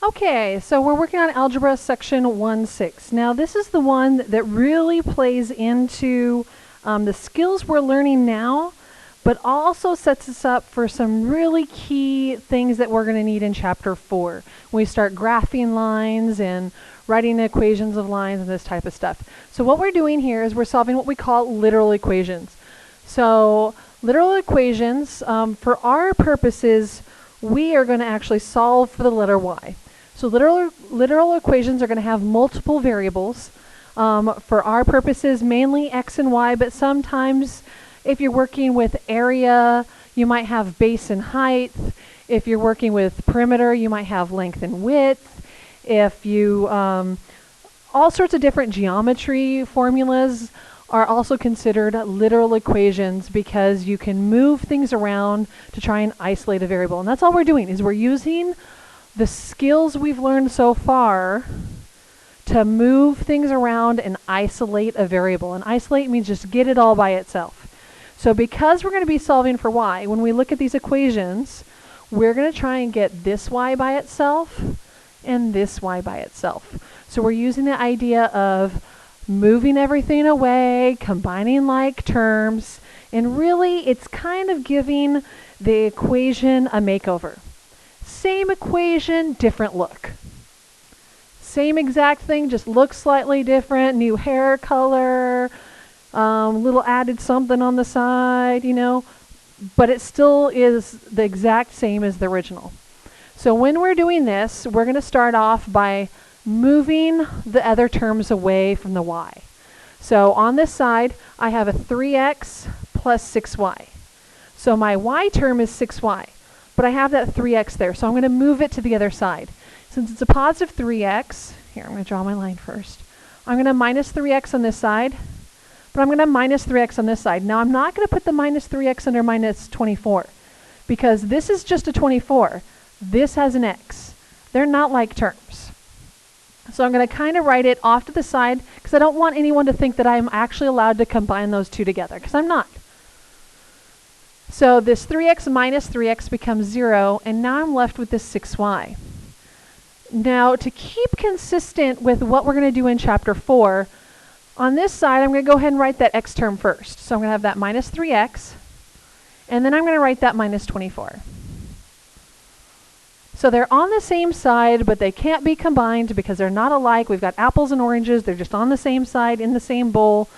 Okay, so we're working on algebra section 1-6. Now this is the one that really plays into the skills we're learning now, but also sets us up for some really key things that we're going to need in chapter 4. When we start graphing lines and writing equations of lines and this type of stuff. So what we're doing here is we're solving what we call literal equations. So literal equations, for our purposes, we are going to actually solve for the letter y. So literal equations are going to have multiple variables. For our purposes, mainly x and y, but sometimes if you're working with area, you might have base and height. If you're working with perimeter, you might have length and width. If you, all sorts of different geometry formulas are also considered literal equations because you can move things around to try and isolate a variable. And that's all we're doing, is we're using the skills we've learned so far to move things around and isolate a variable. And isolate means just get it all by itself. So because we're going to be solving for y, when we look at these equations, we're going to try and get this y by itself and this y by itself. So we're using the idea of moving everything away, combining like terms, and really it's kind of giving the equation a makeover. Same equation, different look. Same exact thing, just looks slightly different, new hair color, little added something on the side, you know, but it still is the exact same as the original. So when we're doing this, we're going to start off by moving the other terms away from the y. So on this side, I have a 3x plus 6y. So my y term is 6y. But I have that 3x there, so I'm going to move it to the other side. Since it's a positive 3x, here I'm going to draw my line first. I'm going to minus 3x on this side, but I'm going to minus 3x on this side. Now I'm not going to put the minus 3x under minus 24, because this is just a 24. This has an x. They're not like terms. So I'm going to kind of write it off to the side, because I don't want anyone to think that I'm actually allowed to combine those two together, because I'm not. So this 3x minus 3x becomes 0, and now I'm left with this 6y. Now, to keep consistent with what we're going to do in chapter 4, on this side I'm going to go ahead and write that x term first. So I'm going to have that minus 3x, and then I'm going to write that minus 24. So they're on the same side, but they can't be combined because they're not alike. We've got apples and oranges. They're just on the same side in the same bowl,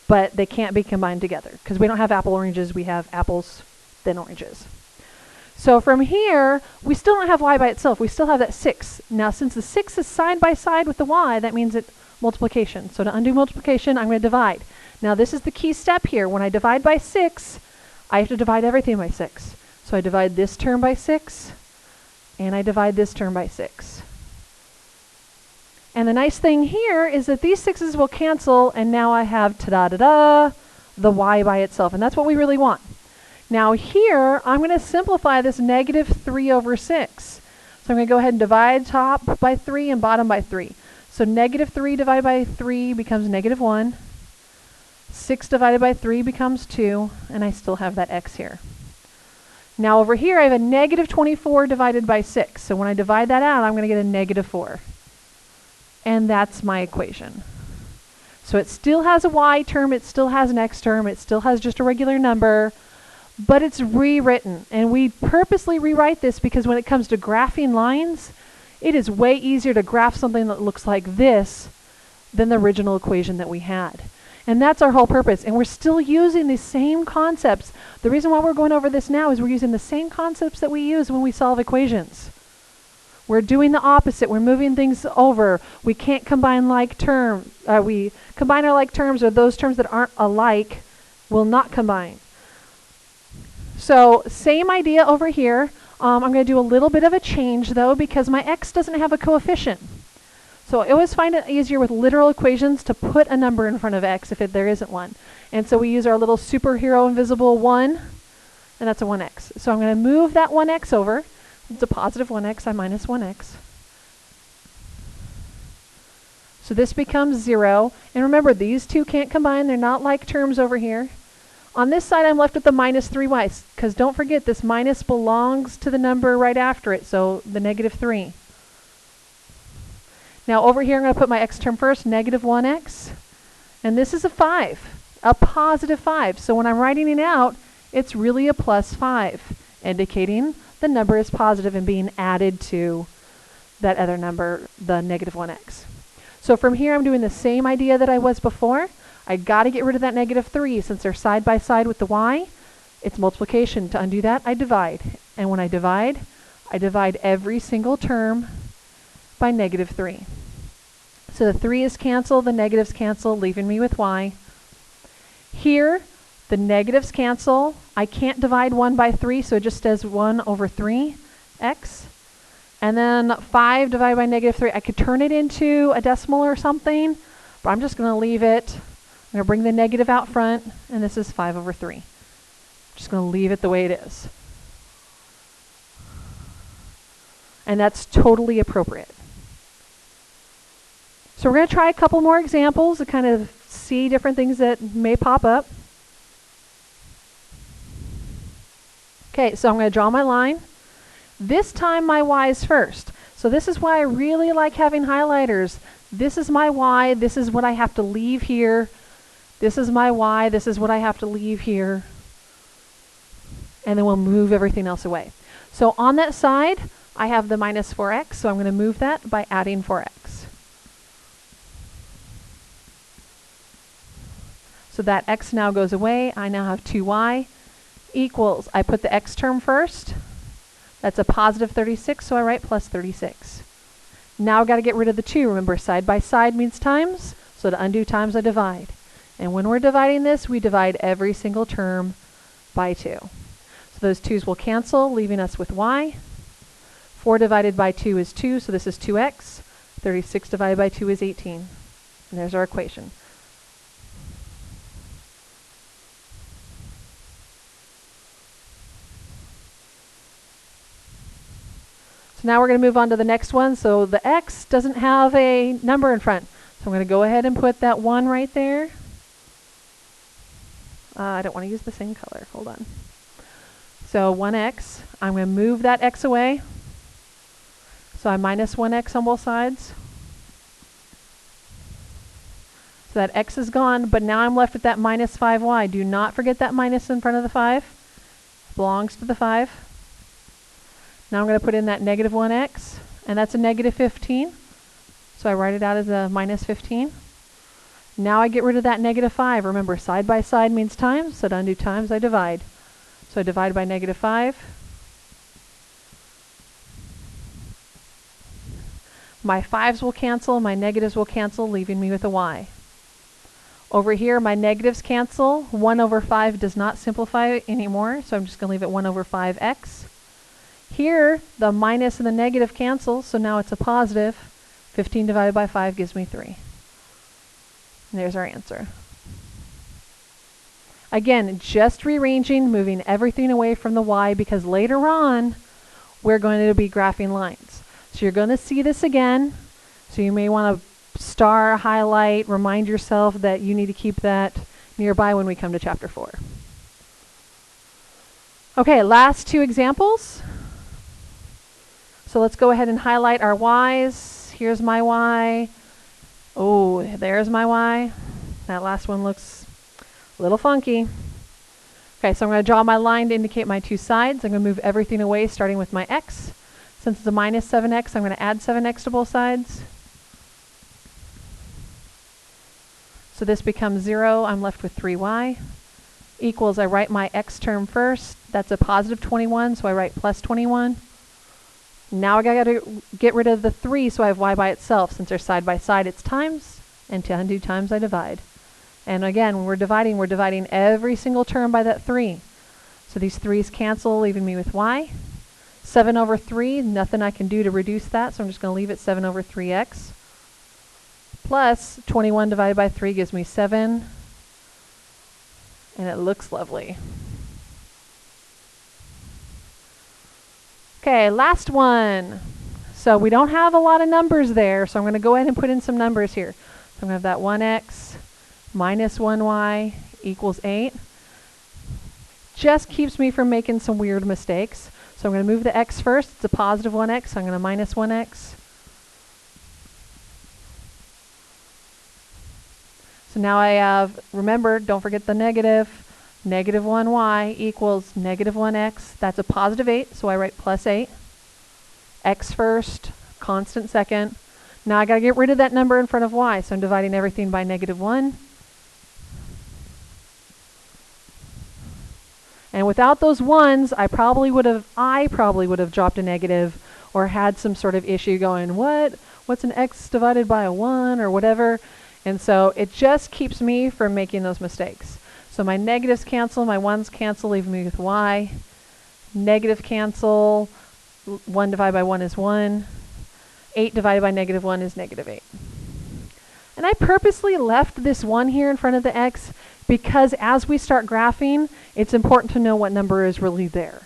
but they can't be combined together because we don't have apple oranges, we have apples, then oranges. So from here, we still don't have y by itself, we still have that 6. Now since the 6 is side by side with the y, that means it's multiplication. So to undo multiplication, I'm going to divide. Now this is the key step here. When I divide by 6, I have to divide everything by 6. So I divide this term by 6, and I divide this term by 6. And the nice thing here is that these 6's will cancel, and now I have ta-da-da-da, the y by itself, and that's what we really want. Now here, I'm going to simplify this negative 3 over 6. So I'm going to go ahead and divide top by 3 and bottom by 3. So negative 3 divided by 3 becomes negative 1. 6 divided by 3 becomes 2, and I still have that x here. Now over here, I have a negative 24 divided by 6. So when I divide that out, I'm going to get a negative 4. And that's my equation. So it still has a y term, it still has an x term, it still has just a regular number, but it's rewritten. And we purposely rewrite this because when it comes to graphing lines, it is way easier to graph something that looks like this than the original equation that we had. And that's our whole purpose. And we're still using the same concepts. The reason why we're going over this now is we're using the same concepts that we use when we solve equations. We're doing the opposite. We're moving things over. We can't combine like terms. We combine our like terms, or those terms that aren't alike will not combine. So same idea over here. I'm going to do a little bit of a change though, because my x doesn't have a coefficient. So I always find it easier with literal equations to put a number in front of x if there isn't one. And so we use our little superhero invisible 1, and that's a 1x. So I'm going to move that 1x over. It's a positive 1x, I minus 1x. So this becomes 0. And remember, these two can't combine. They're not like terms over here. On this side, I'm left with the minus 3y, because don't forget, this minus belongs to the number right after it, so the negative 3. Now over here I'm going to put my x term first, negative 1x. And this is a 5, a positive 5. So when I'm writing it out, it's really a plus 5, indicating the number is positive and being added to that other number, the negative 1x. So from here I'm doing the same idea that I was before. I got to get rid of that negative 3 since they're side by side with the y. It's multiplication. To undo that, I divide. And when I divide every single term by negative 3. So the 3 is canceled, the negatives cancel, leaving me with y. Here, the negatives cancel. I can't divide 1 by 3, so it just does 1 over 3x. And then 5 divided by negative 3. I could turn it into a decimal or something, but I'm just going to leave it. I'm going to bring the negative out front, and this is 5 over 3. I'm just going to leave it the way it is. And that's totally appropriate. So we're going to try a couple more examples to kind of see different things that may pop up. Okay, so I'm going to draw my line. This time my y is first. So this is why I really like having highlighters. This is my y, this is what I have to leave here. This is my y, this is what I have to leave here. And then we'll move everything else away. So on that side, I have the minus 4x, so I'm going to move that by adding 4x. So that x now goes away. I now have 2y equals, I put the x term first. That's a positive 36, so I write plus 36. Now I've got to get rid of the 2. Remember, side by side means times, so to undo times, I divide. And when we're dividing this, we divide every single term by 2. So those 2's will cancel, leaving us with y. 4 divided by 2 is 2, so this is 2x. 36 divided by 2 is 18. And there's our equation. So now we're going to move on to the next one. So the x doesn't have a number in front. So I'm going to go ahead and put that 1 right there. I don't want to use the same color. Hold on. So 1x. I'm going to move that x away. So I minus 1x on both sides. So that x is gone, but now I'm left with that minus 5y. Do not forget that minus in front of the 5. Belongs to the 5. Now I'm going to put in that negative 1x, and that's a negative 15. So I write it out as a minus 15. Now I get rid of that negative 5. Remember, side by side means times, so to undo times, I divide. So I divide by negative 5. My 5's will cancel, my negatives will cancel, leaving me with a y. Over here, my negatives cancel. 1 over 5 does not simplify anymore, so I'm just going to leave it 1 over 5x. Here, the minus and the negative cancel, so now it's a positive. 15 divided by 5 gives me 3. And there's our answer. Again, just rearranging, moving everything away from the y, because later on, we're going to be graphing lines. So you're going to see this again. So you may want to star, highlight, remind yourself that you need to keep that nearby when we come to chapter 4. Okay, last 2 examples. So let's go ahead and highlight our y's. Here's my y. Oh, there's my y. That last one looks a little funky. Okay, so I'm going to draw my line to indicate my 2 sides. I'm going to move everything away, starting with my x. Since it's a minus 7x, I'm going to add 7x to both sides. So this becomes 0. I'm left with 3y. Equals, I write my x term first. That's a positive 21, so I write plus 21. Now I got to get rid of the 3, so I have y by itself. Since they're side by side, it's times. And to undo times, I divide. And again, when we're dividing every single term by that 3. So these 3's cancel, leaving me with y. 7 over 3, nothing I can do to reduce that, so I'm just going to leave it 7 over 3x. Plus 21 divided by 3 gives me 7. And it looks lovely. Okay, last one. So we don't have a lot of numbers there, so I'm going to go ahead and put in some numbers here. So I'm going to have that 1x minus 1y equals 8. Just keeps me from making some weird mistakes. So I'm going to move the x first. It's a positive 1x, so I'm going to minus 1x. So now I have, remember, don't forget the negative. Negative 1y equals negative 1x. That's a positive 8, so I write plus 8. X first, constant second. Now I got to get rid of that number in front of y, so I'm dividing everything by negative 1. And without those ones, I probably would have dropped a negative or had some sort of issue going, what's an x divided by a 1 or whatever. And so it just keeps me from making those mistakes. So my negatives cancel, my 1s cancel, leaving me with y. Negative cancel, 1 divided by 1 is 1. 8 divided by negative 1 is negative 8. And I purposely left this 1 here in front of the x because as we start graphing, it's important to know what number is really there.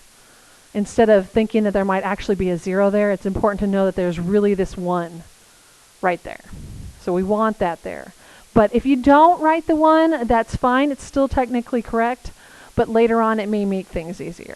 Instead of thinking that there might actually be a 0 there, it's important to know that there's really this 1 right there. So we want that there. But if you don't write the 1, that's fine. It's still technically correct. But later on, it may make things easier.